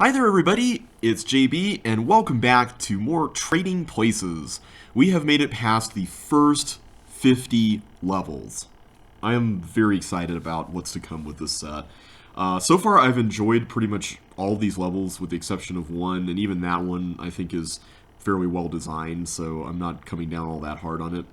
Hi there everybody, it's JB and welcome back to more Trading Places. We have made it past the first 50 levels. I am very excited about what's to come with this set. So far I've enjoyed pretty much all of these levels with the exception of one, and even that one I think is fairly well designed, so I'm not coming down all that hard on it.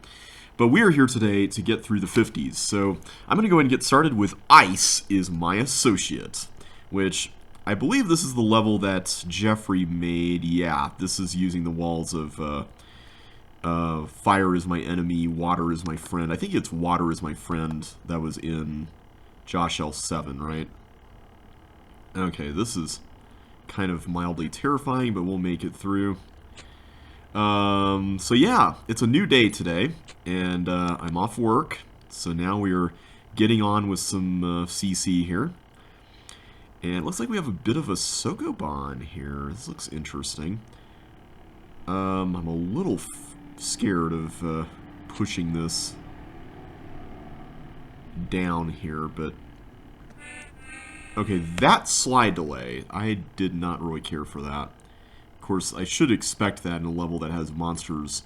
But we are here today to get through the 50s, so I'm going to go ahead and get started with Ice is my associate, which I believe this is the level that Jeffrey made. Yeah, this is using the walls of fire is my enemy, water is my friend. I think it's water is my friend that was in Josh L7, right? Okay, this is kind of mildly terrifying, but we'll make it through. So yeah, it's a new day today, and I'm off work. So now we're getting on with some CC here. And it looks like we have a bit of a Sokoban here. This looks interesting. I'm a little scared of pushing this down here, but... Okay, that slide delay, I did not really care for that. Of course, I should expect that in a level that has monsters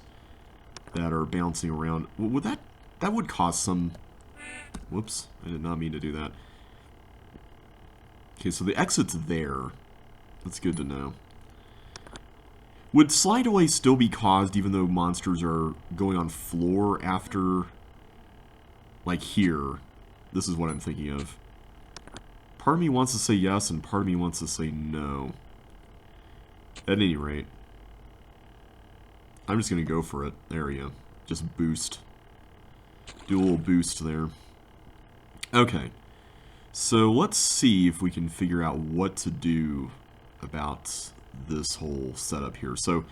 that are bouncing around. Would that would cause some... Whoops, I did not mean to do that. Okay, so the exit's there. That's good to know. Would slide away still be caused even though monsters are going on floor after... Like here. This is what I'm thinking of. Part of me wants to say yes, and part of me wants to say no. At any rate. I'm just going to go for it. There we go. Just boost. Do a little boost there. Okay. So let's see if we can figure out what to do about this whole setup here. So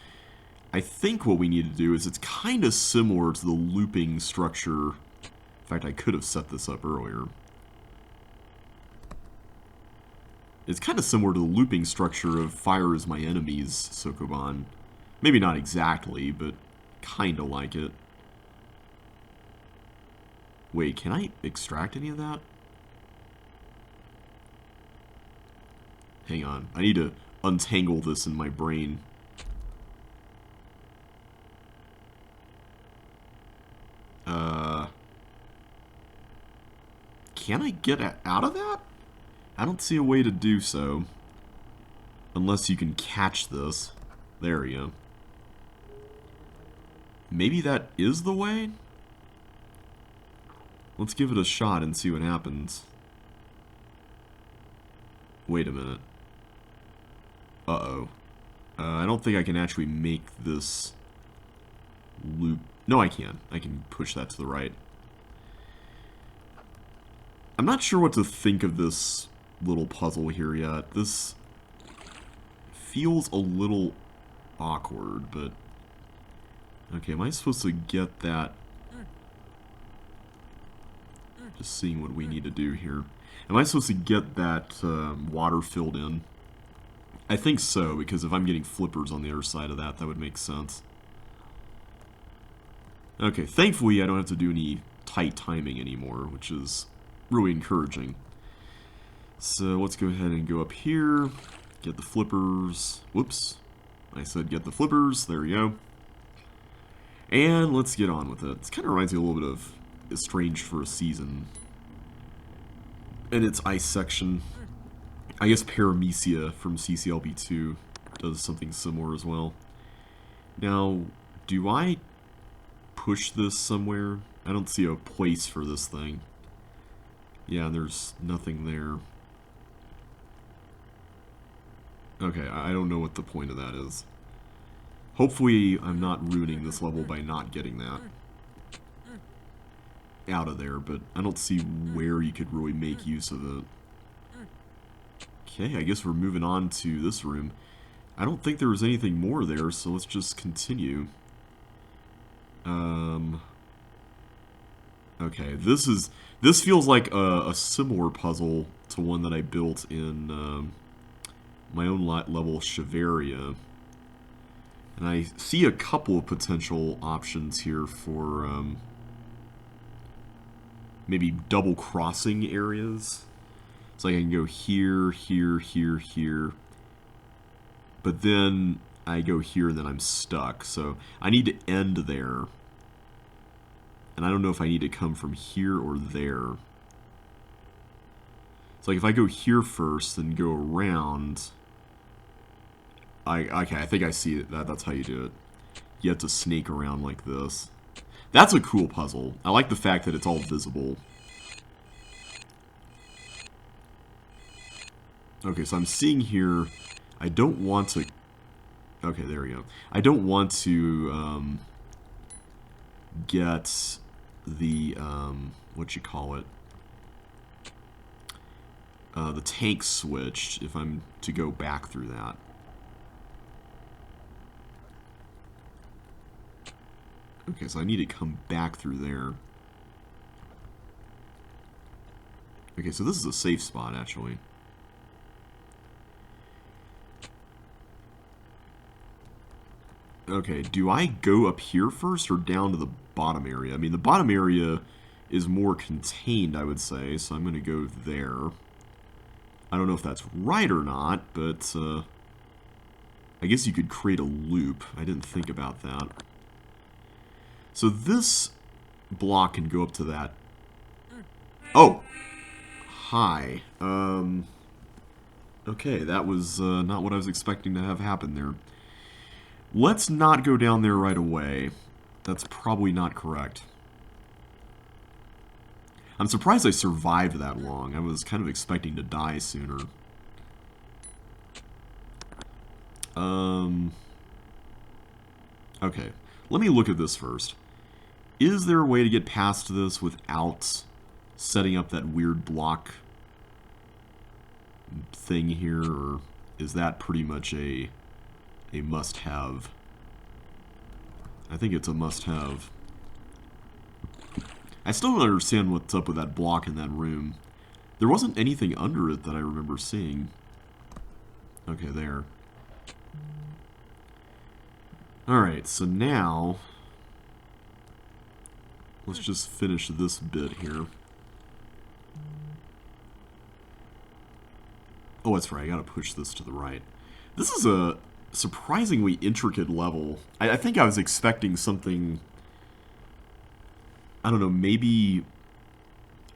I think what we need to do is it's kind of similar to the looping structure. In fact, I could have set this up earlier. It's kind of similar to the looping structure of Fire is my enemy's Sokoban. Maybe not exactly, but kind of like it. Wait, can I extract any of that? Hang on, I need to untangle this in my brain. Can I get out of that? I don't see a way to do so. Unless you can catch this. There we go. Maybe that is the way? Let's give it a shot and see what happens. Wait a minute. Uh-oh. I don't think I can actually make this loop. No, I can. I can push that to the right. I'm not sure what to think of this little puzzle here yet. This feels a little awkward, but... Okay, am I supposed to get that? Just seeing what we need to do here. Am I supposed to get that water filled in? I think so, because if I'm getting flippers on the other side of that, that would make sense. Okay, thankfully I don't have to do any tight timing anymore, which is really encouraging. So let's go ahead and go up here, get the flippers. Whoops, I said get the flippers, there we go. And let's get on with it. This kind of reminds me a little bit of Estranged for a Season. And its ice section. I guess Paramecia from CCLB2 does something similar as well. Now, do I push this somewhere? I don't see a place for this thing. Yeah, there's nothing there. Okay, I don't know what the point of that is. Hopefully I'm not ruining this level by not getting that out of there, but I don't see where you could really make use of it. Okay, I guess we're moving on to this room. I don't think there was anything more there, so let's just continue. Okay, this feels like a similar puzzle to one that I built in my own level, Shiveria. And I see a couple of potential options here for maybe double crossing areas. So I can go here, here, here, here, but then I go here and then I'm stuck. So I need to end there. And I don't know if I need to come from here or there. So like if I go here first, then go around. Okay, I think I see it. That's how you do it. You have to snake around like this. That's a cool puzzle. I like the fact that it's all visible. Okay, so I'm seeing here, I don't want to... Okay, there we go. I don't want to get the, what you call it? The tank switched if I'm to go back through that. Okay, so I need to come back through there. Okay, so this is a safe spot, actually. Okay, do I go up here first or down to the bottom area? I mean, the bottom area is more contained, I would say, so I'm going to go there. I don't know if that's right or not, but I guess you could create a loop. I didn't think about that. So this block can go up to that. Oh! Hi. Okay, that was not what I was expecting to have happen there. Let's not go down there right away. That's probably not correct. I'm surprised I survived that long. I was kind of expecting to die sooner. Okay, let me look at this first. Is there a way to get past this without setting up that weird block thing here, or is that pretty much a must-have? I think it's a must-have. I still don't understand what's up with that block in that room. There wasn't anything under it that I remember seeing. Okay, there. Alright, so now let's just finish this bit here. Oh, that's right, I gotta push this to the right. This is a surprisingly intricate level. I think I was expecting something, I don't know, maybe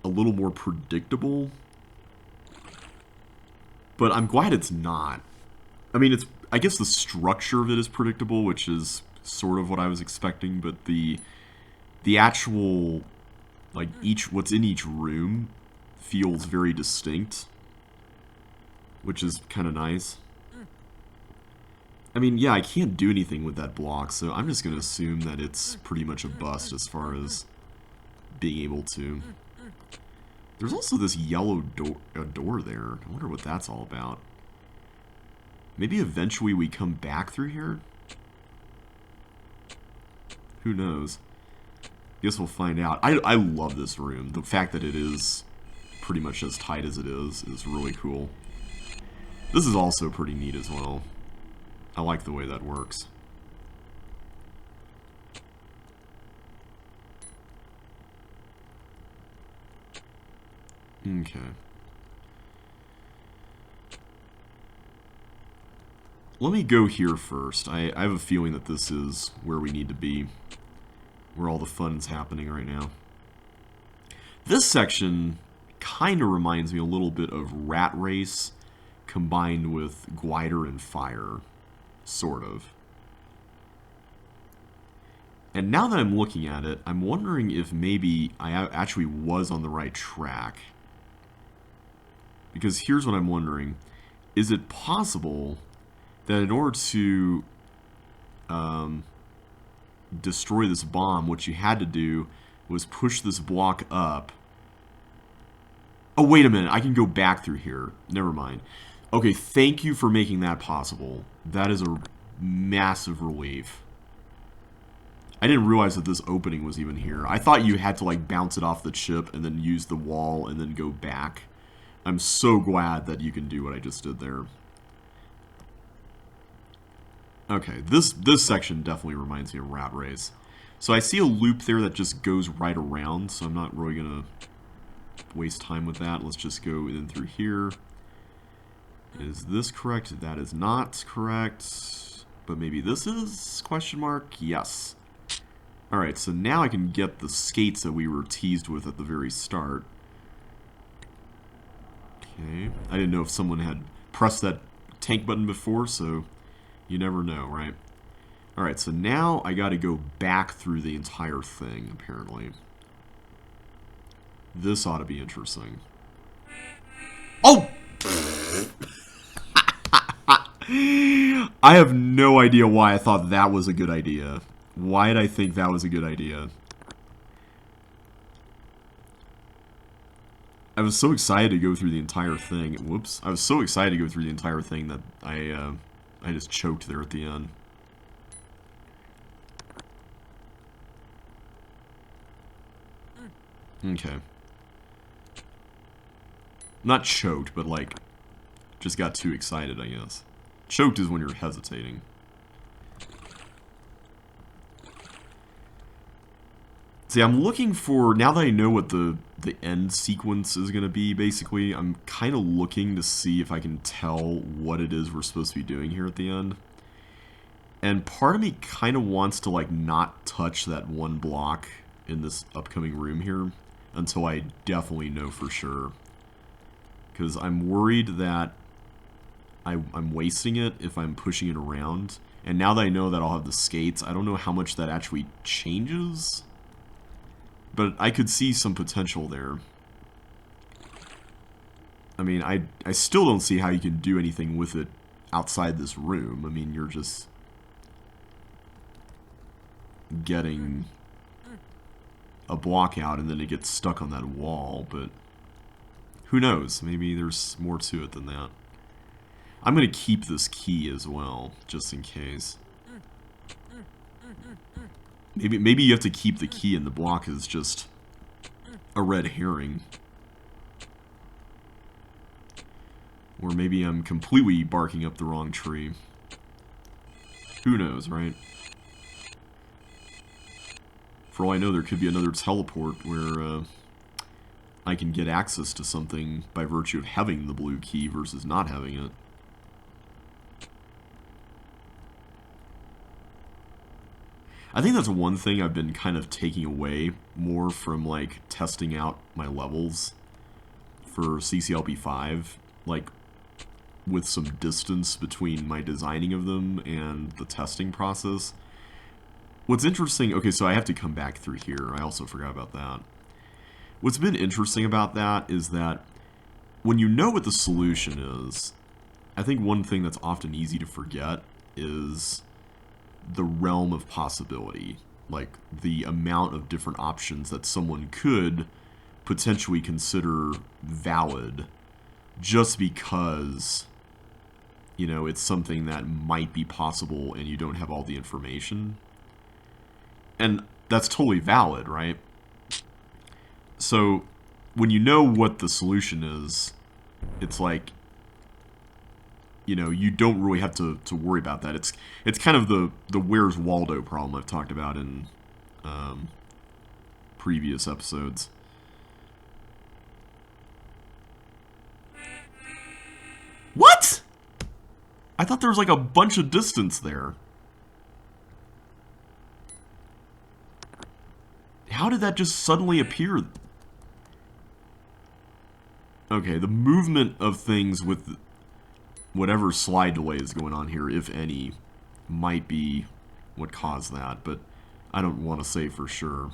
a little more predictable. But I'm glad it's not. I mean, I guess the structure of it is predictable, which is sort of what I was expecting, but the actual, like, what's in each room feels very distinct, which is kind of nice. I mean, yeah, I can't do anything with that block, so I'm just going to assume that it's pretty much a bust as far as being able to. There's also this yellow door there. I wonder what that's all about. Maybe eventually we come back through here? Who knows? Guess we'll find out. I love this room. The fact that it is pretty much as tight as it is really cool. This is also pretty neat as well. I like the way that works. Okay. Let me go here first. I have a feeling that this is where we need to be. Where all the fun's happening right now. This section kind of reminds me a little bit of Rat Race combined with Glider and Fire. Sort of. And now that I'm looking at it, I'm wondering if maybe I actually was on the right track. Because here's what I'm wondering. Is it possible that in order to destroy this bomb, what you had to do was push this block up? Oh, wait a minute. I can go back through here. Never mind. Okay, thank you for making that possible. That is a massive relief. I didn't realize that this opening was even here. I thought you had to, like, bounce it off the chip and then use the wall and then go back. I'm so glad that you can do what I just did there. Okay, this section definitely reminds me of Rat Race. So I see a loop there that just goes right around, so I'm not really going to waste time with that. Let's just go in through here. Is this correct? That is not correct. But maybe this is? Question mark? Yes. Alright, so now I can get the skates that we were teased with at the very start. Okay. I didn't know if someone had pressed that tank button before, so you never know, right? Alright, so now I gotta go back through the entire thing, apparently. This ought to be interesting. Oh! I have no idea why I thought that was a good idea. Why did I think that was a good idea? I was so excited to go through the entire thing. Whoops. I was so excited to go through the entire thing that I just choked there at the end. Okay. Not choked, but like, just got too excited, I guess. Choked is when you're hesitating. See, I'm looking for, now that I know what the end sequence is going to be, basically, I'm kind of looking to see if I can tell what it is we're supposed to be doing here at the end. And part of me kind of wants to, like, not touch that one block in this upcoming room here until I definitely know for sure. Because I'm worried that I'm wasting it if I'm pushing it around. And now that I know that I'll have the skates, I don't know how much that actually changes. But I could see some potential there. I mean, I still don't see how you can do anything with it outside this room. I mean, you're just getting a block out and then it gets stuck on that wall, but who knows? Maybe there's more to it than that. I'm going to keep this key as well, just in case. Maybe you have to keep the key and the block is just a red herring. Or maybe I'm completely barking up the wrong tree. Who knows, right? For all I know, there could be another teleport where I can get access to something by virtue of having the blue key versus not having it. I think that's one thing I've been kind of taking away more from, like, testing out my levels for CCLP 5, like, with some distance between my designing of them and the testing process. What's interesting, okay, so I have to come back through here. I also forgot about that. What's been interesting about that is that when you know what the solution is, I think one thing that's often easy to forget is the realm of possibility, like the amount of different options that someone could potentially consider valid just because, you know, it's something that might be possible and you don't have all the information. And that's totally valid, right? So when you know what the solution is, it's like, you know, you don't really have to worry about that. It's kind of the Where's Waldo problem I've talked about in previous episodes. What? I thought there was like a bunch of distance there. How did that just suddenly appear? Okay, the movement of things with whatever slide delay is going on here, if any, might be what caused that, but I don't want to say for sure.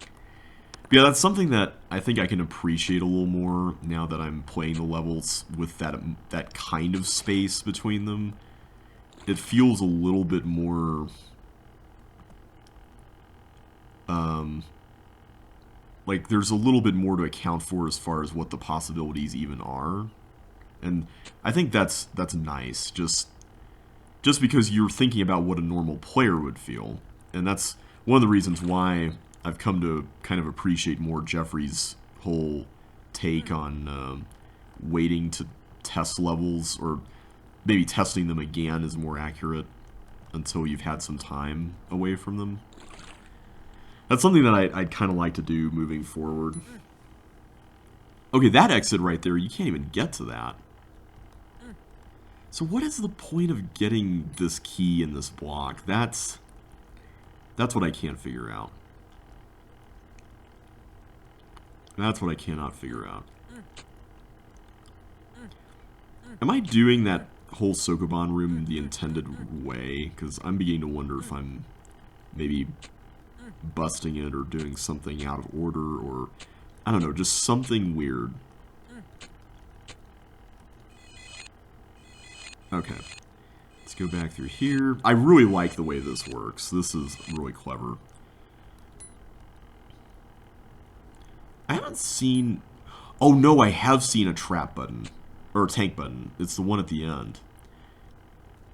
But yeah, that's something that I think I can appreciate a little more now that I'm playing the levels with that kind of space between them. It feels a little bit more like there's a little bit more to account for as far as what the possibilities even are. And I think that's nice, just because you're thinking about what a normal player would feel. And that's one of the reasons why I've come to kind of appreciate more Jeffrey's whole take on waiting to test levels, or maybe testing them again is more accurate, until you've had some time away from them. That's something that I'd kind of like to do moving forward. Okay, that exit right there, you can't even get to that. So what is the point of getting this key in this block? That's what I can't figure out. That's what I cannot figure out. Am I doing that whole Sokoban room the intended way? Because I'm beginning to wonder if I'm maybe busting it or doing something out of order, or I don't know, just something weird. Okay. Let's go back through here. I really like the way this works. This is really clever. I haven't seen... Oh no, I have seen a trap button. Or a tank button. It's the one at the end.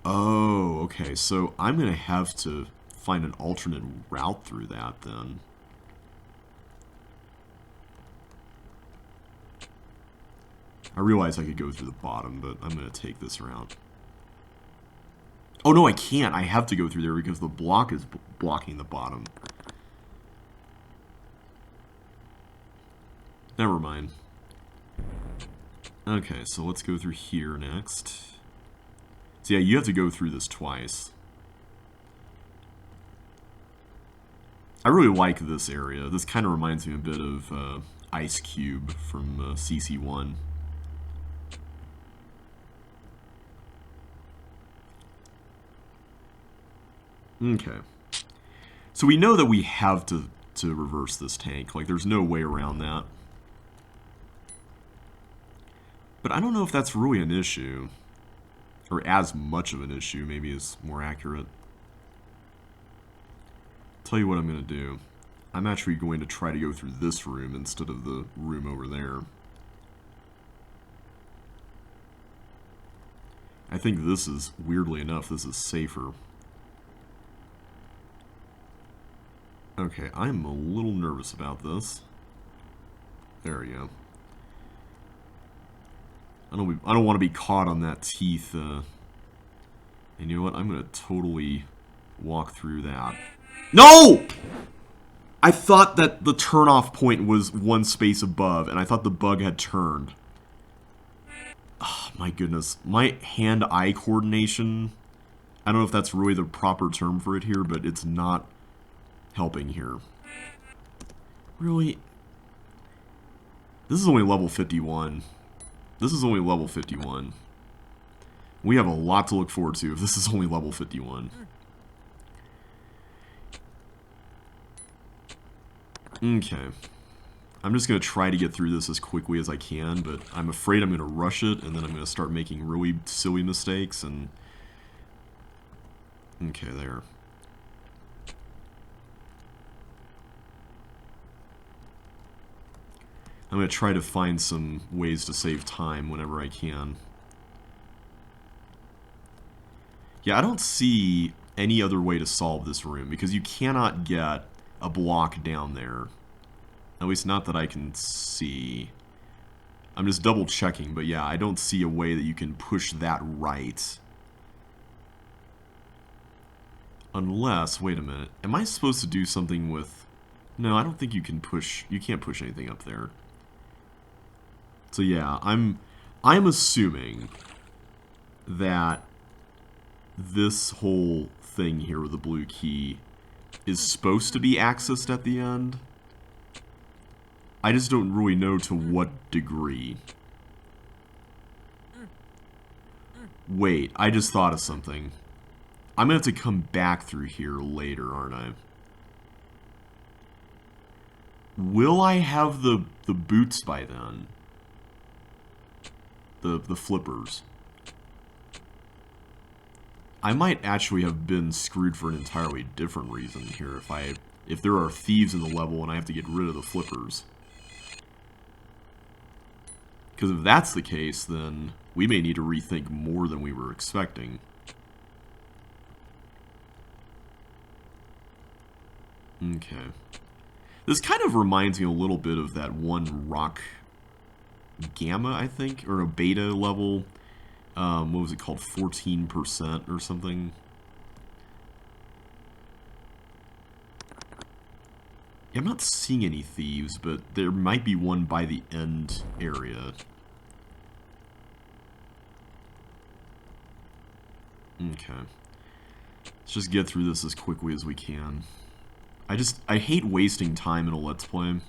Oh, okay. So I'm going to have to find an alternate route through that then. I realize I could go through the bottom, but I'm going to take this route. Oh no, I can't. I have to go through there because the block is blocking the bottom. Never mind. Okay, so let's go through here next. So yeah, you have to go through this twice. I really like this area. This kind of reminds me a bit of Ice Cube from CC1. Okay. So we know that we have to reverse this tank. Like, there's no way around that. But I don't know if that's really an issue. Or as much of an issue, maybe is more accurate. Tell you what I'm going to do. I'm actually going to try to go through this room instead of the room over there. I think this is, weirdly enough, this is safer. Okay, I'm a little nervous about this. There we go. I don't want to be caught on that teeth. And you know what? I'm going to totally walk through that. No! I thought that the turn-off point was one space above, and I thought the bug had turned. Oh, my goodness. My hand-eye coordination, I don't know if that's really the proper term for it here, but it's not helping here. Really? This is only level 51. This is only level 51. We have a lot to look forward to if this is only level 51. Okay. I'm just going to try to get through this as quickly as I can, but I'm afraid I'm going to rush it, and then I'm going to start making really silly mistakes, and... Okay, there. I'm going to try to find some ways to save time whenever I can. Yeah, I don't see any other way to solve this room, because you cannot get a block down there. At least not that I can see. I'm just double checking, but yeah, I don't see a way that you can push that right. Unless, wait a minute, am I supposed to do something with... No, I don't think you can push, you can't push anything up there. So yeah, I'm assuming that this whole thing here with the blue key is supposed to be accessed at the end. I just don't really know to what degree. Wait, I just thought of something. I'm going to have to come back through here later, aren't I? Will I have the boots by then? The flippers. I might actually have been screwed for an entirely different reason here if there are thieves in the level and I have to get rid of the flippers. Because if that's the case, then we may need to rethink more than we were expecting. Okay. This kind of reminds me a little bit of that one Rock Gamma, I think, or a beta level. What was it called? 14% or something. Yeah, I'm not seeing any thieves, but there might be one by the end area. Okay. Let's just get through this as quickly as we can. I hate wasting time in a Let's Play.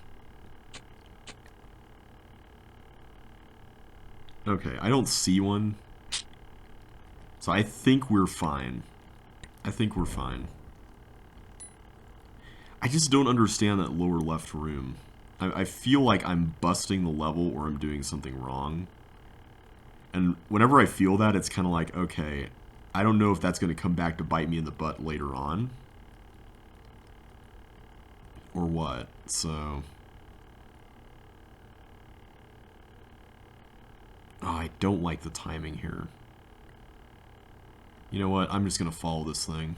Okay, I don't see one. So I think we're fine. I think we're fine. I just don't understand that lower left room. I feel like I'm busting the level or I'm doing something wrong. And whenever I feel that, it's kind of like, okay, I don't know if that's going to come back to bite me in the butt later on. Or what. So... Oh, I don't like the timing here. You know what? I'm just going to follow this thing.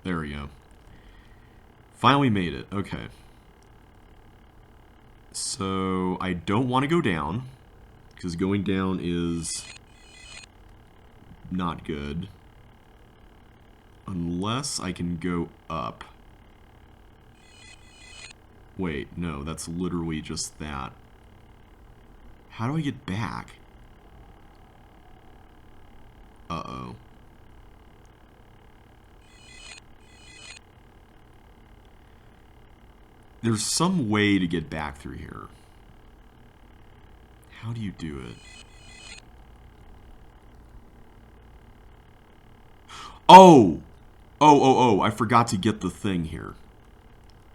There we go. Finally made it. Okay. So, I don't want to go down, because going down is not good. Unless I can go up. Wait, no, that's literally just that. How do I get back? Uh-oh. There's some way to get back through here. How do you do it? Oh! Oh, I forgot to get the thing here.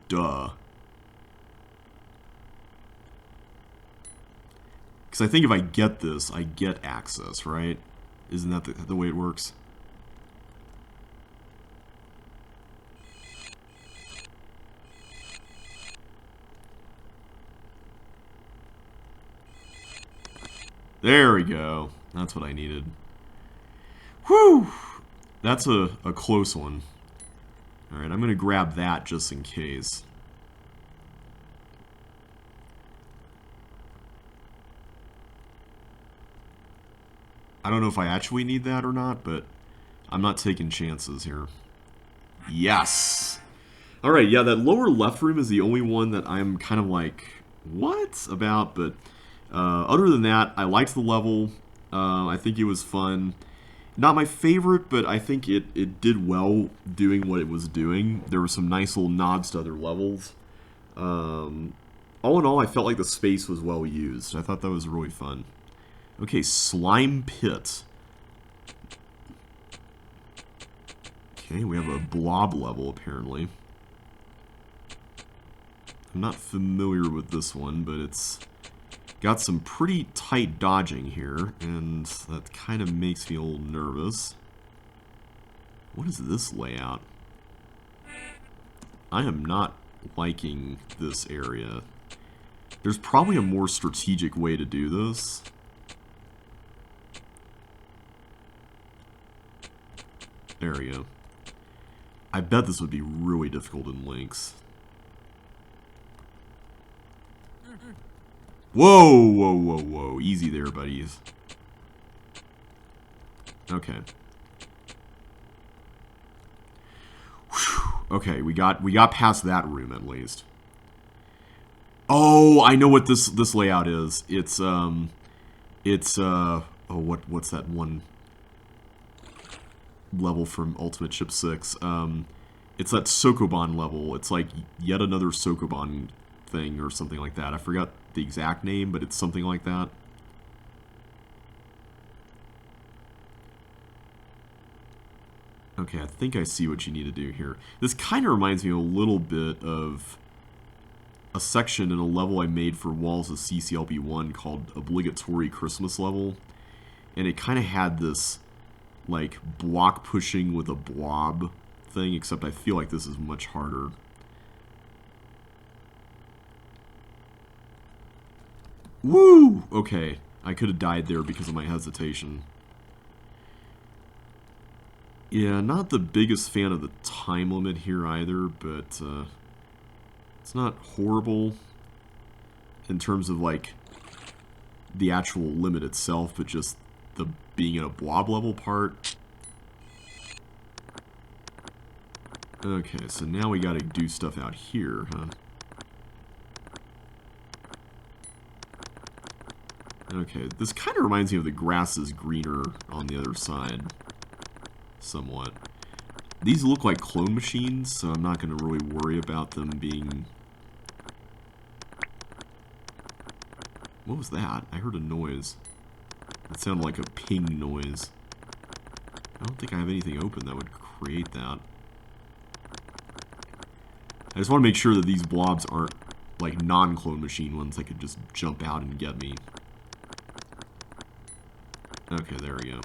Duh. Because I think if I get this, I get access, right? Isn't that the way it works? There we go. That's what I needed. Whew! That's a close one. Alright, I'm going to grab that just in case. I don't know if I actually need that or not, but I'm not taking chances here. Yes! Alright, yeah, that lower left room is the only one that I'm kind of like, what? About, but other than that, I liked the level. I think it was fun. Not my favorite, but I think it did well doing what it was doing. There were some nice little nods to other levels. All in all, I felt like the space was well used. I thought that was really fun. Okay, Slime Pit. Okay, we have a blob level, apparently. I'm not familiar with this one, but it's got some pretty tight dodging here, and that kind of makes me a little nervous. What is this layout? I am not liking this area. There's probably a more strategic way to do this. There we go. I bet this would be really difficult in Lynx. Whoa, whoa, whoa, whoa. Easy there, buddies. Okay. Whew. Okay, we got past that room at least. Oh, I know what this layout is. It's oh, what's that one level from Ultimate Chip 6? It's that Sokoban level. It's like yet another Sokoban thing or something like that. I forgot the exact name, but it's something like that. Okay, I think I see what you need to do here. This kind of reminds me a little bit of a section in a level I made for Walls of CCLB1 called Obligatory Christmas Level. And it kind of had this, like, block pushing with a blob thing, except I feel like this is much harder. Woo! Okay, I could have died there because of my hesitation. Yeah, not the biggest fan of the time limit here either, but it's not horrible in terms of, like, the actual limit itself, but just the being in a blob level part. Okay, so now we gotta do stuff out here, huh? Okay, this kind of reminds me of the grass is greener on the other side. somewhat. These look like clone machines, so I'm not going to really worry about them being... What was that? I heard a noise. It sounded like a ping noise. I don't think I have anything open that would create that. I just want to make sure that these blobs aren't like non-clone machine ones that could just jump out and get me. Okay, there we go.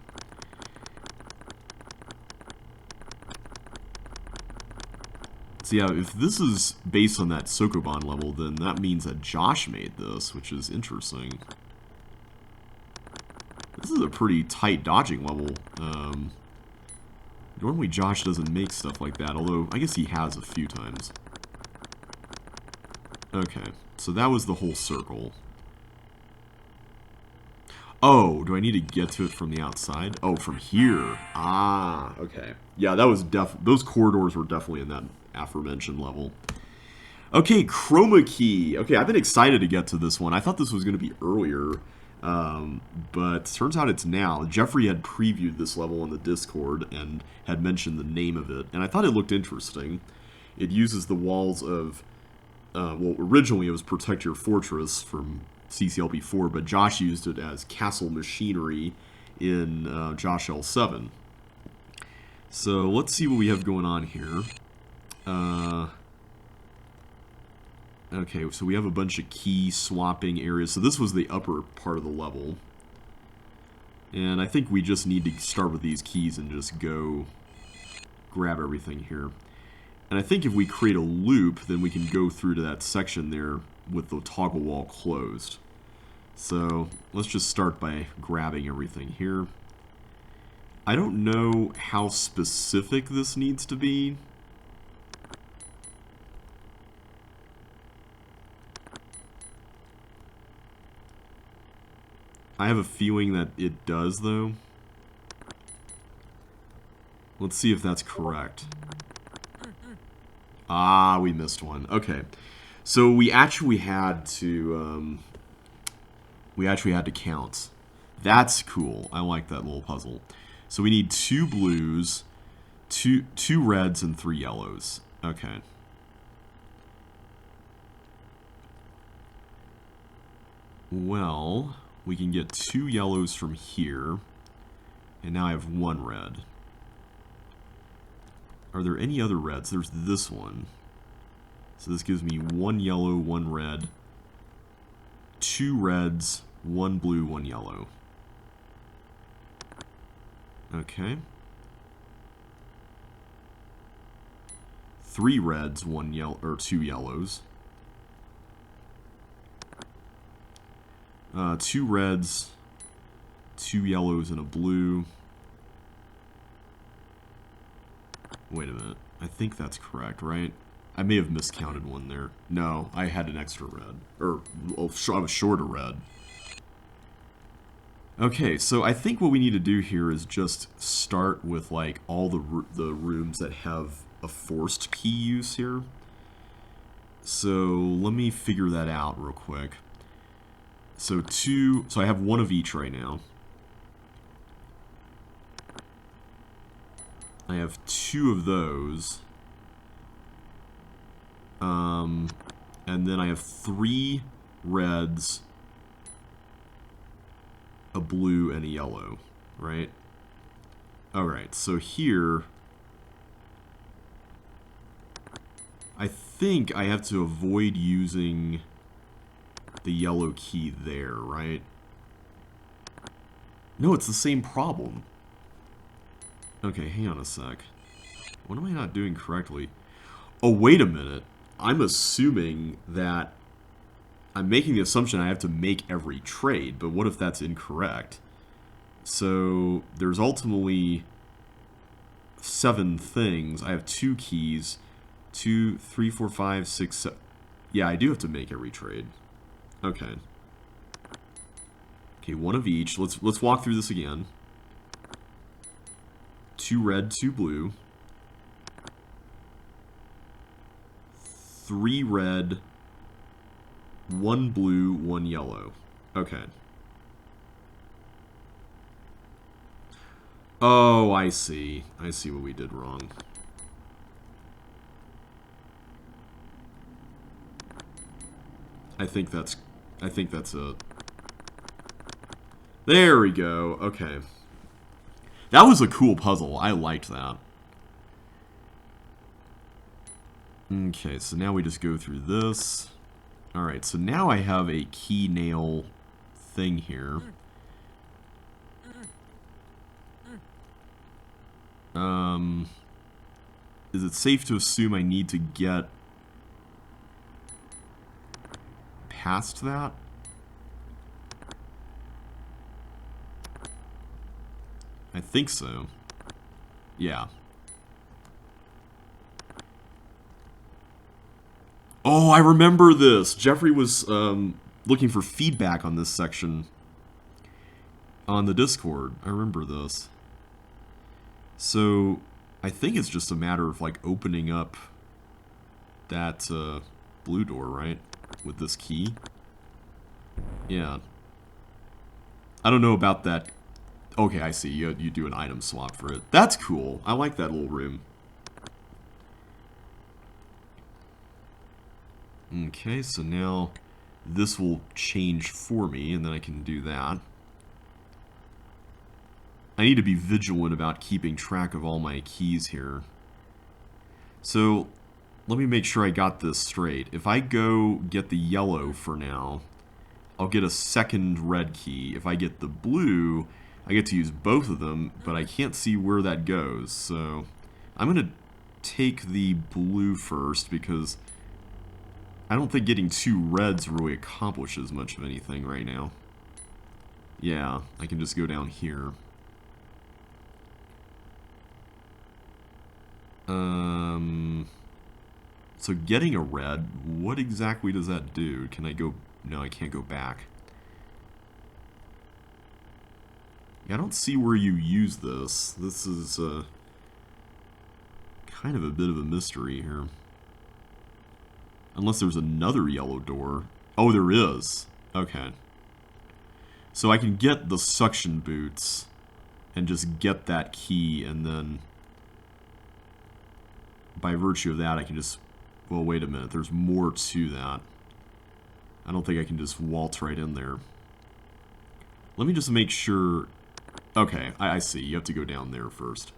So yeah, if this is based on that Sokoban level, then that means that Josh made this, which is interesting. This is a pretty tight dodging level. Normally Josh doesn't make stuff like that, although I guess he has a few times. Okay, so that was the whole circle. Oh, do I need to get to it from the outside? Oh, from here. Ah, okay. Yeah, that was those corridors were definitely in that aforementioned level. Okay, Chroma Key. Okay, I've been excited to get to this one. I thought this was going to be earlier, but turns out it's now. Jeffrey had previewed this level on the Discord and had mentioned the name of it, and I thought it looked interesting. It uses the walls of, well, originally it was Protect Your Fortress from CCLP4, but Josh used it as Castle Machinery in Josh L7. So let's see what we have going on here. Okay, so we have a bunch of key swapping areas. So this was the upper part of the level. And I think we just need to start with these keys and just go grab everything here. And I think if we create a loop, then we can go through to that section there with the toggle wall closed. So let's just start by grabbing everything here. I don't know how specific this needs to be. I have a feeling that it does, though. Let's see if that's correct. Ah, we missed one. Okay. So we actually had to, count. That's cool. I like that little puzzle. So we need 2 blues, two reds, and 3 yellows. Okay. Well, we can get 2 yellows from here, and now I have 1 red. Are there any other reds? There's this one. So this gives me 1 yellow, 1 red, 2 reds, 1 blue, 1 yellow. Okay. 3 reds, 1 yellow, or 2 yellows. 2 reds, 2 yellows, and a blue. Wait a minute. I think that's correct, right? I may have miscounted one there. No, I had an extra red. Or, oh, I was short a red. Okay, so I think what we need to do here is just start with, like, all the rooms that have a forced key use here. So, let me figure that out real quick. So I have 1 of each right now. I have 2 of those. And then I have 3 reds, a blue, and a yellow, right? Alright, so here, I think I have to avoid using the yellow key there, right? No, it's the same problem. Okay, hang on a sec. What am I not doing correctly? Oh, wait a minute. I'm assuming that I'm making the assumption I have to make every trade, but what if that's incorrect? So there's ultimately 7 things. I have 2 keys. 2, 3, 4, 5, 6, 7. Yeah, I do have to make every trade. Okay. Okay, 1 of each. Let's walk through this again. 2 red, 2 blue. 3 red, 1 blue, 1 yellow. Okay. Oh, I see. I see what we did wrong. I think that's it. There we go. Okay. That was a cool puzzle. I liked that. Okay, so now we just go through this. Alright, so now I have a key nail thing here. Is it safe to assume I need to get past that? I think so. Yeah. Oh, I remember this. Jeffrey was looking for feedback on this section on the Discord. I remember this. So, I think it's just a matter of, like, opening up that blue door, right? With this key. Yeah. I don't know about that. Okay, I see. You do an item swap for it. That's cool. I like that little room. Okay, so now this will change for me, and then I can do that. I need to be vigilant about keeping track of all my keys here. So, let me make sure I got this straight. If I go get the yellow for now, I'll get a second red key. If I get the blue, I get to use both of them, but I can't see where that goes. So, I'm going to take the blue first, because I don't think getting 2 reds really accomplishes much of anything right now. Yeah, I can just go down here. So getting a red, what exactly does that do? Can I go... No, I can't go back. Yeah, I don't see where you use this. This is kind of a bit of a mystery here. Unless there's another yellow door. Oh, there is. Okay. So I can get the suction boots and just get that key, and then by virtue of that I can just... Well, wait a minute. There's more to that. I don't think I can just waltz right in there. Let me just make sure... Okay, I see. You have to go down there first.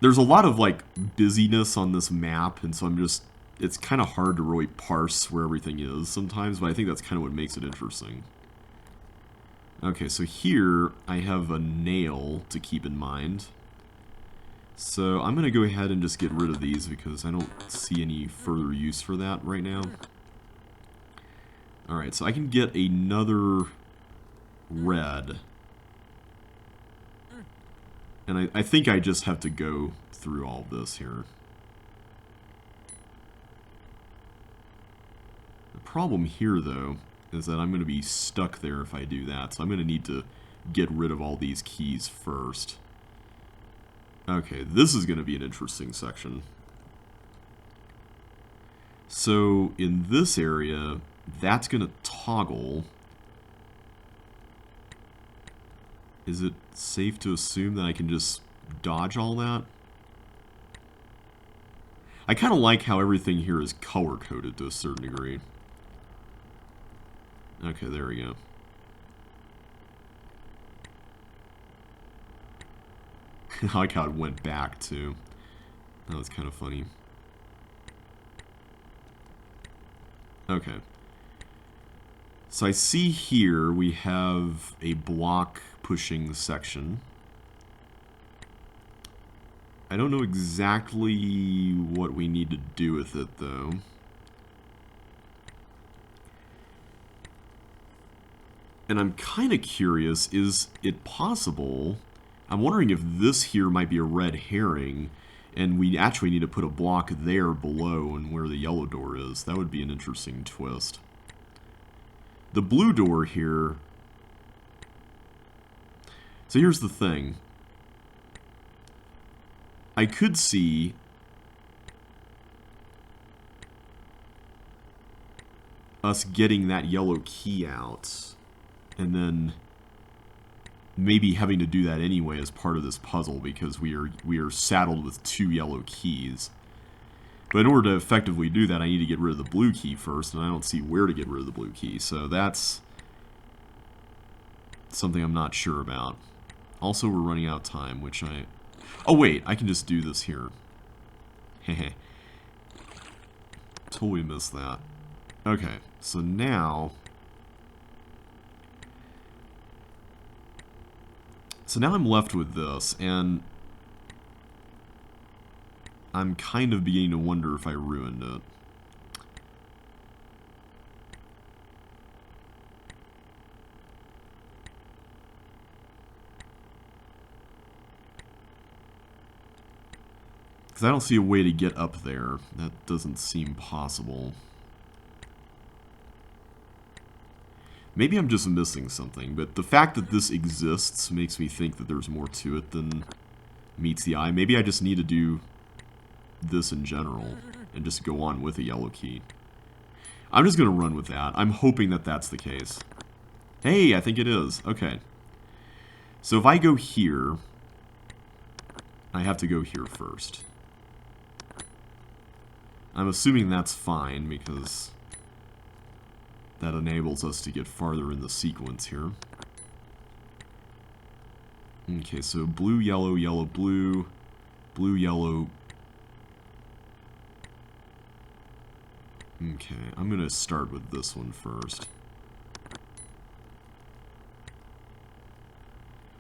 There's a lot of, like, busyness on this map, and so I'm just... It's kind of hard to really parse where everything is sometimes, but I think that's kind of what makes it interesting. Okay, so here I have a nail to keep in mind. So I'm going to go ahead and just get rid of these because I don't see any further use for that right now. Alright, so I can get another red. And I think I just have to go through all of this here. The problem here, though, is that I'm going to be stuck there if I do that. So I'm going to need to get rid of all these keys first. Okay, this is going to be an interesting section. So in this area, that's going to toggle. Is it safe to assume that I can just dodge all that? I kind of like how everything here is color-coded to a certain degree. Okay, there we go. I like how it went back, too. That was kind of funny. Okay. So I see here we have a block pushing section. I don't know exactly what we need to do with it, though. And I'm kind of curious, is it possible... I'm wondering if this here might be a red herring, and we actually need to put a block there below and where the yellow door is. That would be an interesting twist. The blue door here... So here's the thing. I could see... us getting that yellow key out, and then maybe having to do that anyway as part of this puzzle because we are saddled with 2 yellow keys. But in order to effectively do that, I need to get rid of the blue key first, and I don't see where to get rid of the blue key. So that's something I'm not sure about. Also, we're running out of time, which I... Oh, wait, I can just do this here. Hehe. Totally missed that. Okay, so now... So now I'm left with this, and... I'm kind of beginning to wonder if I ruined it. Because I don't see a way to get up there. That doesn't seem possible. Maybe I'm just missing something, but the fact that this exists makes me think that there's more to it than meets the eye. Maybe I just need to do this in general and just go on with a yellow key. I'm just going to run with that. I'm hoping that that's the case. Hey, I think it is. Okay. So if I go here, I have to go here first. I'm assuming that's fine because that enables us to get farther in the sequence here. Okay, so blue, yellow, yellow, blue, blue, yellow. Okay, I'm going to start with this one first.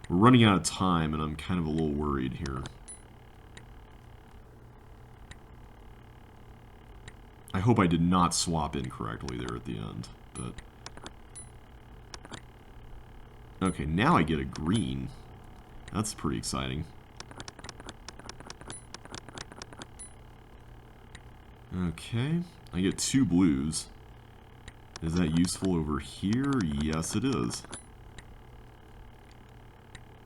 We're running out of time, and I'm kind of a little worried here. I hope I did not swap incorrectly there at the end, but... Okay, now I get a green. That's pretty exciting. Okay, I get 2 blues. Is that useful over here? Yes, it is.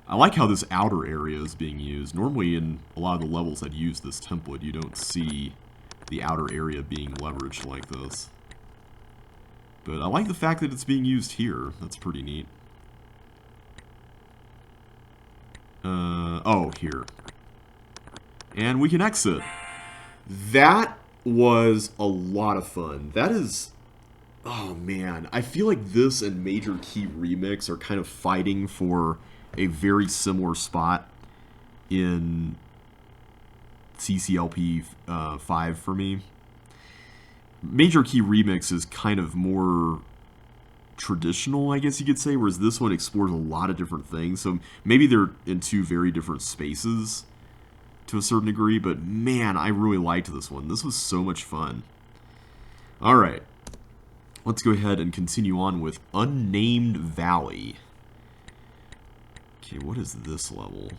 I like how this outer area is being used. Normally in a lot of the levels that use this template, you don't see the outer area being leveraged like this. But I like the fact that it's being used here. That's pretty neat. Oh, here. And we can exit. That was a lot of fun. That is... Oh, man. I feel like this and Major Key Remix are kind of fighting for a very similar spot in CCLP 5 for me. Major Key Remix is kind of more traditional, I guess you could say, whereas this one explores a lot of different things. So maybe they're in 2 very different spaces to a certain degree, but man, I really liked this one. This was so much fun. Alright, let's go ahead and continue on with Unnamed Valley. Okay, what is this level?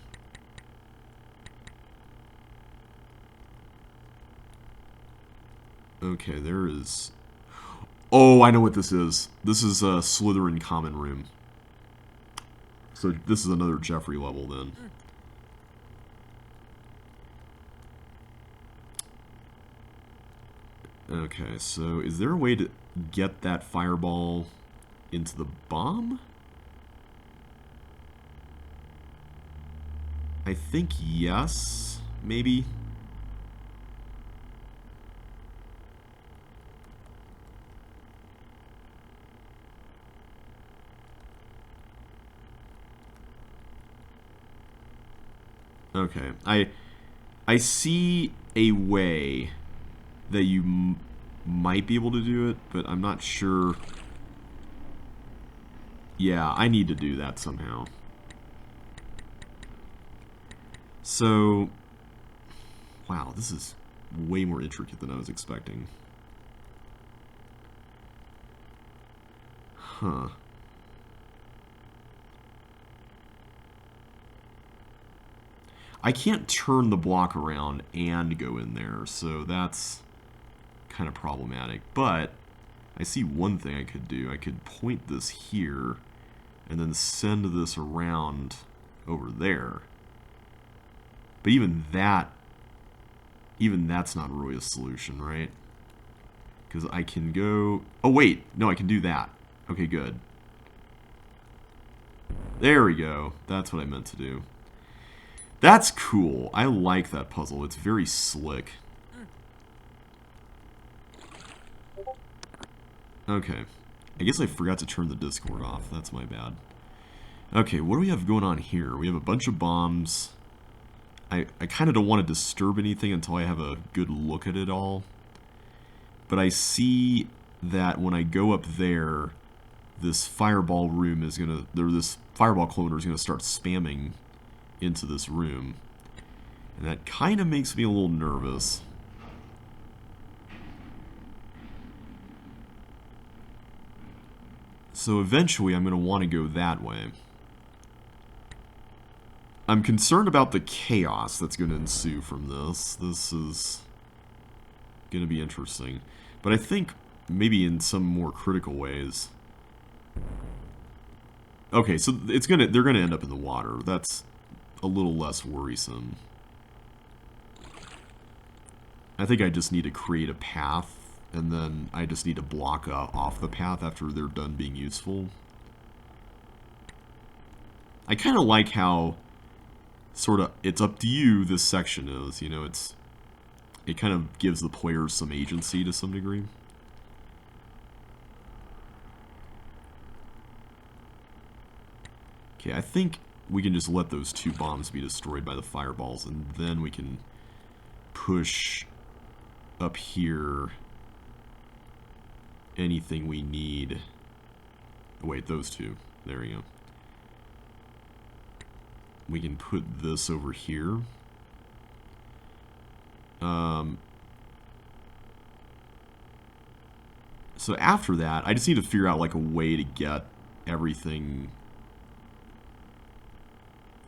Okay, there is... Oh, I know what this is. This is a Slytherin common room. So this is another Jeffrey level then. Okay, so is there a way to get that fireball into the bomb? I think yes, maybe. Okay, I see a way that you might be able to do it, but I'm not sure. Yeah, I need to do that somehow. So, wow, this is way more intricate than I was expecting. Huh. I can't turn the block around and go in there, so that's kind of problematic. But I see one thing I could do. I could point this here and then send this around over there. But even that's not really a solution, right? Because I can go... Oh, wait. No, I can do that. Okay, good. There we go. That's what I meant to do. That's cool. I like that puzzle. It's very slick. Okay. I guess I forgot to turn the Discord off. That's my bad. Okay, what do we have going on here? We have a bunch of bombs. I kind of don't want to disturb anything until I have a good look at it all. But I see that when I go up there, this fireball room is gonna, or this fireball cloner is gonna start spamming into this room. And that kind of makes me a little nervous. So eventually I'm gonna want to go that way. I'm concerned about the chaos that's going to ensue from this. This is going to be interesting. But I think maybe in some more critical ways. Okay, so they're gonna end up in the water. That's a little less worrisome. I think I just need to create a path, and then I just need to block off the path after they're done being useful. I kind of like how sort of, it's up to you, this section is, you know, it kind of gives the players some agency to some degree. Okay, I think we can just let those 2 bombs be destroyed by the fireballs, and then we can push up here anything we need. Oh, wait, those 2. There we go. We can put this over here. So after that, I just need to figure out like a way to get everything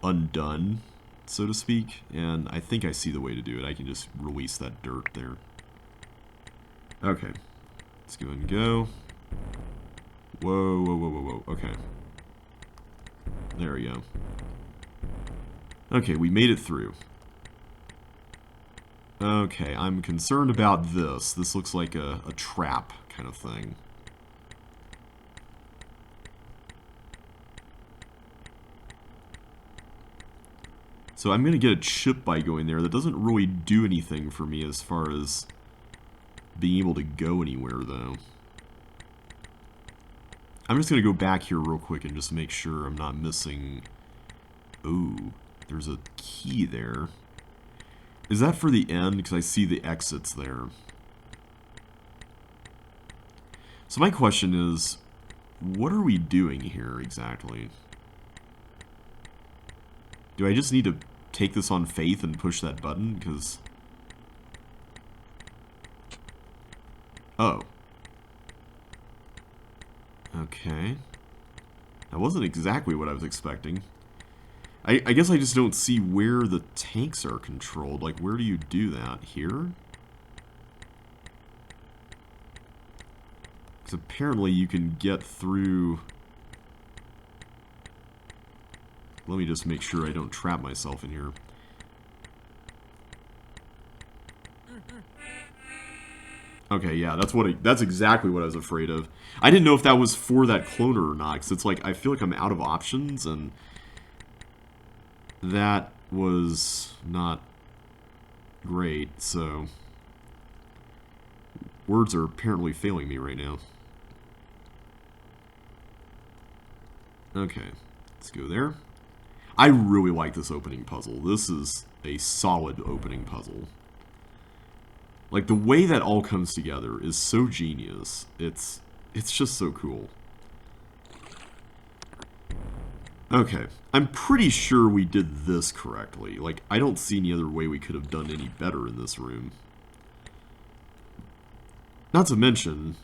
undone, so to speak. And I think I see the way to do it. I can just release that dirt there. Okay. Let's go and go. Whoa, whoa, whoa, whoa, whoa. Okay. There we go. Okay, we made it through. Okay, I'm concerned about this. This looks like a trap kind of thing. So I'm going to get a chip by going there. That doesn't really do anything for me as far as being able to go anywhere, though. I'm just going to go back here real quick and just make sure I'm not missing... Ooh, there's a key there. Is that for the end? Because I see the exits there. So my question is, what are we doing here exactly? Do I just need to take this on faith and push that button? Because... Oh. Okay. That wasn't exactly what I was expecting. I guess I just don't see where the tanks are controlled. Like, where do you do that? Here? Because apparently you can get through... Let me just make sure I don't trap myself in here. Okay, yeah, that's exactly what I was afraid of. I didn't know if that was for that cloner or not, because it's like, I feel like I'm out of options, and that was not great, so words are apparently failing me right now. Okay, let's go there. I really like this opening puzzle. This is a solid opening puzzle. Like, the way that all comes together is so genius. It's just so cool. Okay, I'm pretty sure we did this correctly. Like, I don't see any other way we could have done any better in this room. Not to mention,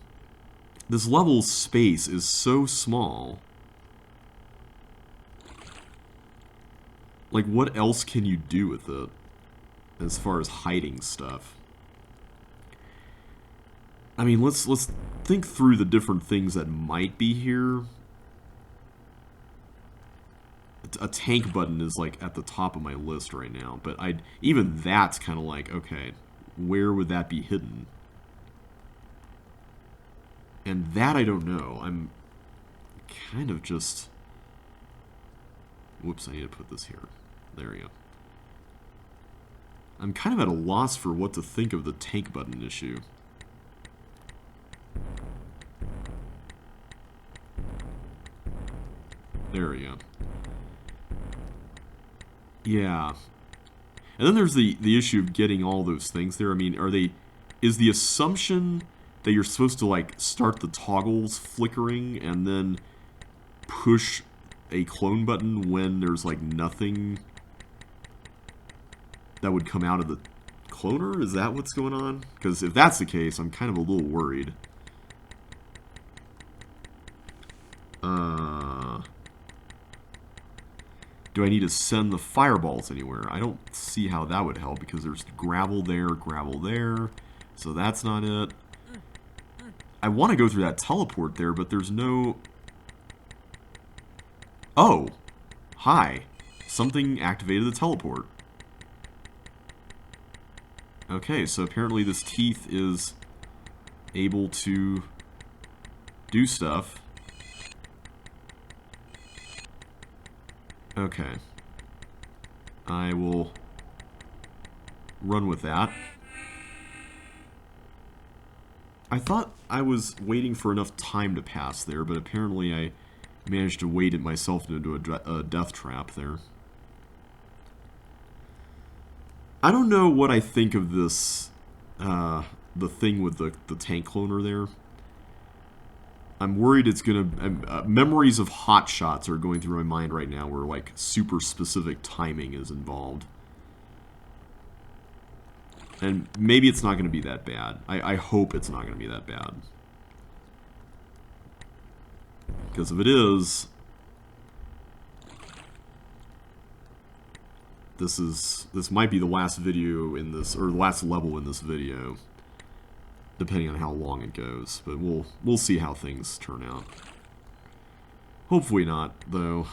this level's space is so small. Like, what else can you do with it as far as hiding stuff? I mean, let's think through the different things that might be here. A tank button is like at the top of my list right now, but even that's kind of like, okay, where would that be hidden? And that I don't know. I'm kind of just Whoops, I need to put this here. There we go. I'm kind of at a loss for what to think of the tank button issue. There we go. Yeah. And then there's the issue of getting all those things there. I mean, is the assumption that you're supposed to, like, start the toggles flickering and then push a clone button when there's, like, nothing that would come out of the cloner? Is that what's going on? Because if that's the case, I'm kind of a little worried. Do I need to send the fireballs anywhere? I don't see how that would help because there's gravel there. So that's not it. I want to go through that teleport there, but there's no... Oh! Hi. Something activated the teleport. Okay, so apparently this teeth is able to do stuff. Okay. I will run with that. I thought I was waiting for enough time to pass there, but apparently I managed to wait it myself into a death trap there. I don't know what I think of this, the thing with the tank cloner there. I'm worried it's gonna... memories of hot shots are going through my mind right now where, like, super specific timing is involved. And maybe it's not going to be that bad. I hope it's not going to be that bad. Because if it is... This might be the last video in this, or the last level in this video. Depending on how long it goes. But we'll see how things turn out. Hopefully not, though.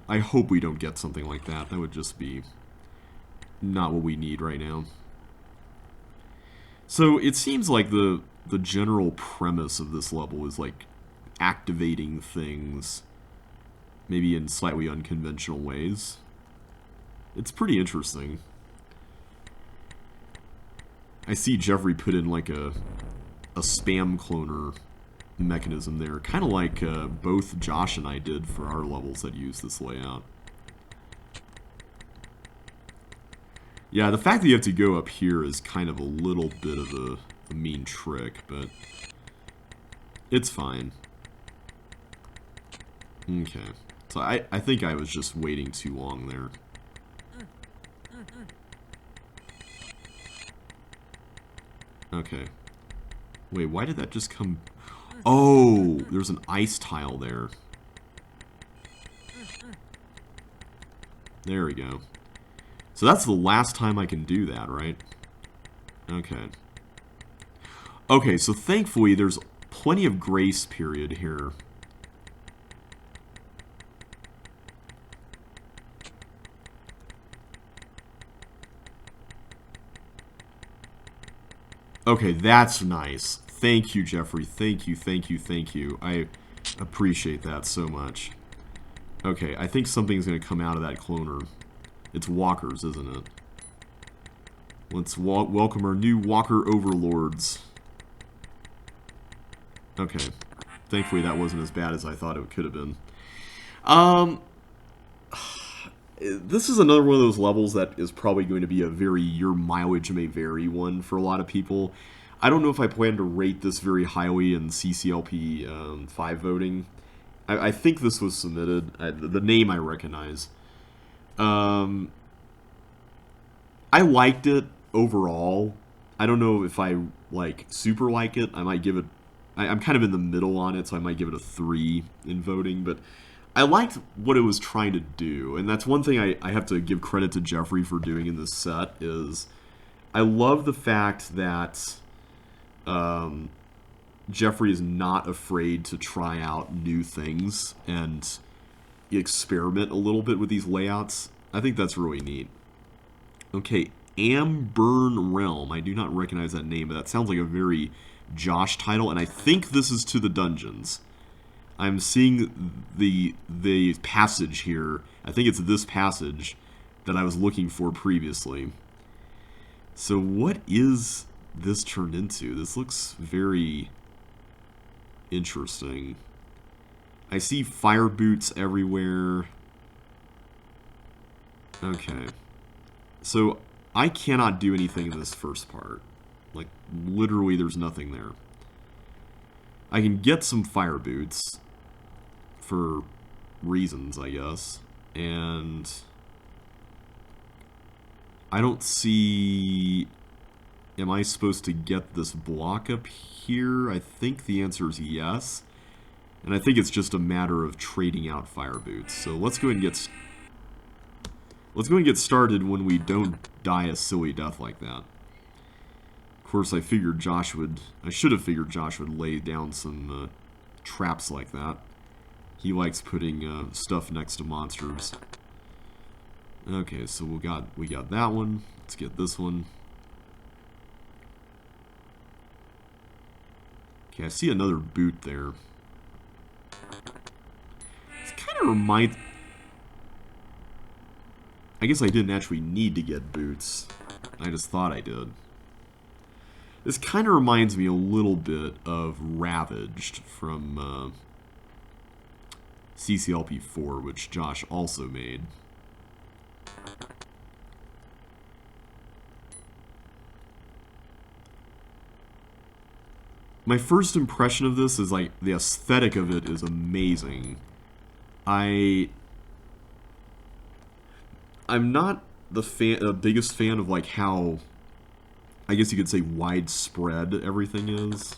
I hope we don't get something like that. That would just be not what we need right now. So it seems like the general premise of this level is like activating things maybe in slightly unconventional ways. It's pretty interesting. I see Jeffrey put in like a spam cloner mechanism there, kind of like both Josh and I did for our levels that use this layout. Yeah, the fact that you have to go up here is kind of a little bit of a mean trick, but it's fine. Okay, so I think I was just waiting too long there. Okay. Wait, why did that just come... Oh, there's an ice tile there. There we go. So that's the last time I can do that, right? Okay. Okay, so thankfully there's plenty of grace period here. Okay, that's nice. Thank you, Jeffrey. Thank you, thank you, thank you. I appreciate that so much. Okay, I think something's going to come out of that cloner. It's walkers, isn't it? Let's welcome our new walker overlords. Okay. Thankfully that wasn't as bad as I thought it could have been. This is another one of those levels that is probably going to be a very your mileage may vary one for a lot of people. I don't know if I plan to rate this very highly in CCLP 5 voting. I think this was submitted. The name I recognize. I liked it overall. I don't know if I like super like it. I might give it... I'm kind of in the middle on it, so I might give it a 3 in voting, but I liked what it was trying to do, and that's one thing I have to give credit to Jeffrey for doing in this set, is I love the fact that Jeffrey is not afraid to try out new things and experiment a little bit with these layouts. I think that's really neat. Okay, Amburn Realm. I do not recognize that name, but that sounds like a very Josh title, and I think this is to the dungeons. I'm seeing the passage here. I think it's this passage that I was looking for previously. So what is this turned into? This looks very interesting. I see fire boots everywhere. Okay. So I cannot do anything in this first part. Like, literally there's nothing there. I can get some fire boots for reasons, I guess. And I don't see... Am I supposed to get this block up here? I think the answer is yes. And I think it's just a matter of trading out fire boots. So let's go ahead and get started when we don't die a silly death like that. Of course, I should have figured Josh would lay down some traps like that. He likes putting stuff next to monsters. Okay, so we got that one. Let's get this one. Okay, I see another boot there. This kind of reminds... I guess I didn't actually need to get boots. I just thought I did. This kind of reminds me a little bit of Ravaged from CCLP4, which Josh also made. My first impression of this is, like, the aesthetic of it is amazing. I'm not the biggest fan of, like, how, I guess you could say, widespread everything is.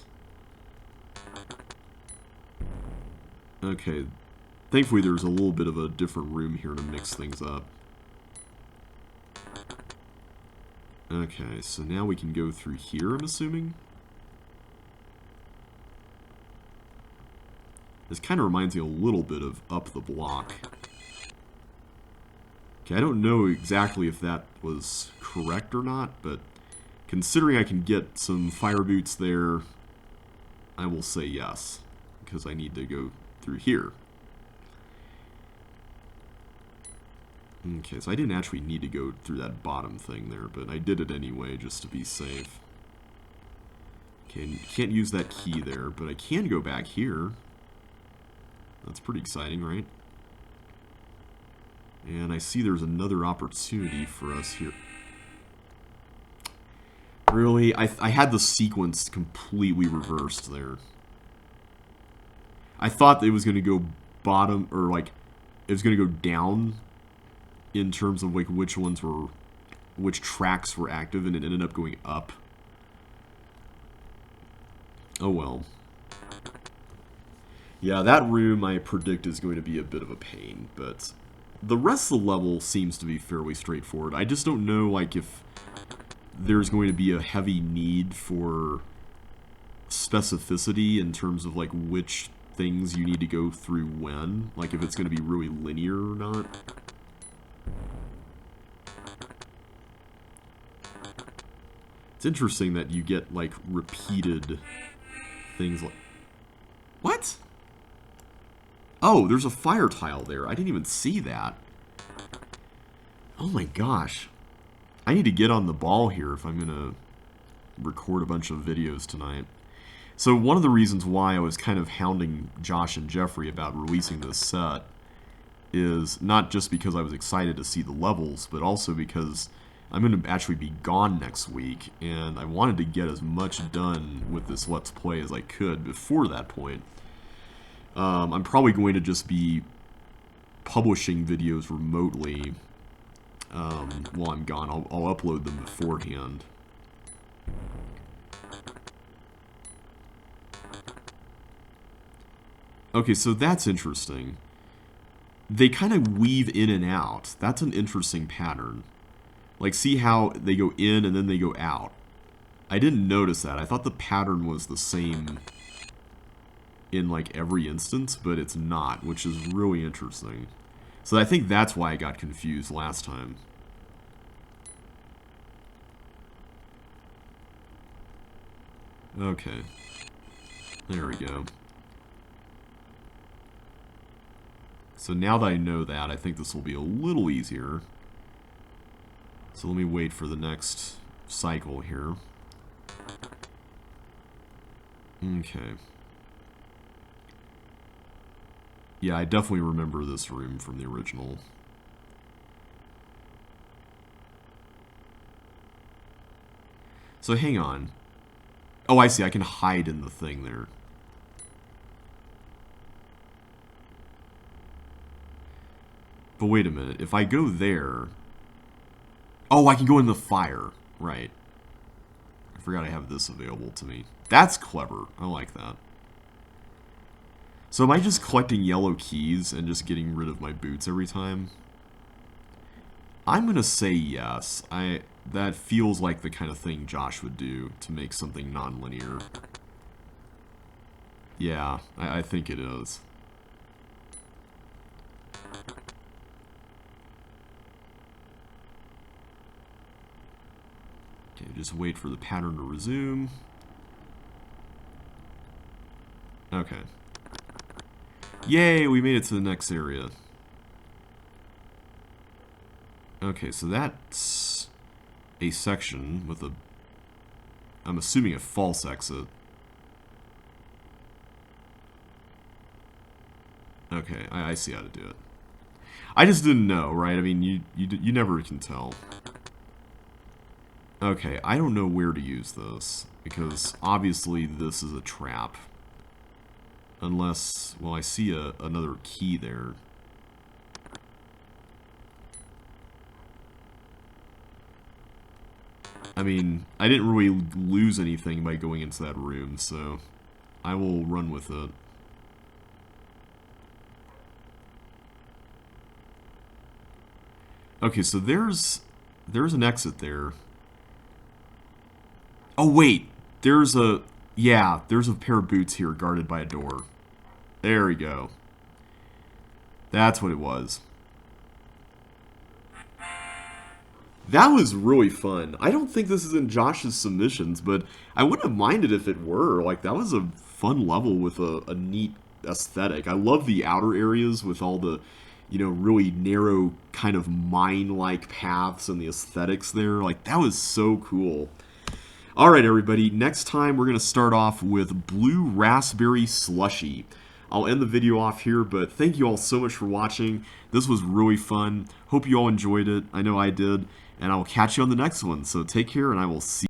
Okay, thankfully there's a little bit of a different room here to mix things up. Okay, so now we can go through here, I'm assuming. This kind of reminds me a little bit of Up the Block. Okay, I don't know exactly if that was correct or not, but considering I can get some fire boots there, I will say yes, because I need to go through here. Okay, so I didn't actually need to go through that bottom thing there, but I did it anyway just to be safe. Okay, can't use that key there, but I can go back here. That's pretty exciting, right? And I see there's another opportunity for us here. Really? I had the sequence completely reversed there. I thought it was going to go bottom, or like, it was going to go down in terms of like which tracks were active, and it ended up going up. Oh well. Yeah, that room I predict is going to be a bit of a pain, but the rest of the level seems to be fairly straightforward. I just don't know, like, if there's going to be a heavy need for specificity in terms of, like, which things you need to go through when. Like, if it's going to be really linear or not. It's interesting that you get, like, repeated things like... What? Oh, there's a fire tile there. I didn't even see that. Oh my gosh. I need to get on the ball here if I'm going to record a bunch of videos tonight. So one of the reasons why I was kind of hounding Josh and Jeffrey about releasing this set is not just because I was excited to see the levels, but also because I'm going to actually be gone next week, and I wanted to get as much done with this Let's Play as I could before that point. I'm probably going to just be publishing videos remotely while I'm gone. I'll upload them beforehand. Okay, so that's interesting. They kind of weave in and out. That's an interesting pattern. Like, see how they go in and then they go out. I didn't notice that. I thought the pattern was the same in, like, every instance, but it's not, which is really interesting. So I think that's why I got confused last time. Okay. There we go. So now that I know that, I think this will be a little easier. So let me wait for the next cycle here. Okay. Yeah, I definitely remember this room from the original. So hang on. Oh, I see. I can hide in the thing there. But wait a minute. If I go there... Oh, I can go in the fire. Right. I forgot I have this available to me. That's clever. I like that. So am I just collecting yellow keys and just getting rid of my boots every time? I'm gonna say yes. That feels like the kind of thing Josh would do to make something non-linear. Yeah, I think it is. Okay, just wait for the pattern to resume. Okay. Yay, we made it to the next area. Okay, so that's a section with a... I'm assuming a false exit. Okay, I see how to do it. I just didn't know, right? I mean, you never can tell. Okay, I don't know where to use this, because obviously this is a trap. Unless, well, I see another key there. I mean, I didn't really lose anything by going into that room, so I will run with it. Okay, so there's an exit there. Oh, wait. There's a... Yeah, there's a pair of boots here guarded by a door. There we go. That's what it was. That was really fun. I don't think this is in Josh's submissions, but I wouldn't have minded if it were. Like, that was a fun level with a neat aesthetic. I love the outer areas with all the, you know, really narrow kind of mine-like paths and the aesthetics there. Like, that was so cool. Alright, everybody, next time we're going to start off with Blue Raspberry Slushy. I'll end the video off here, but thank you all so much for watching. This was really fun. Hope you all enjoyed it. I know I did. And I will catch you on the next one. So take care, and I will see you.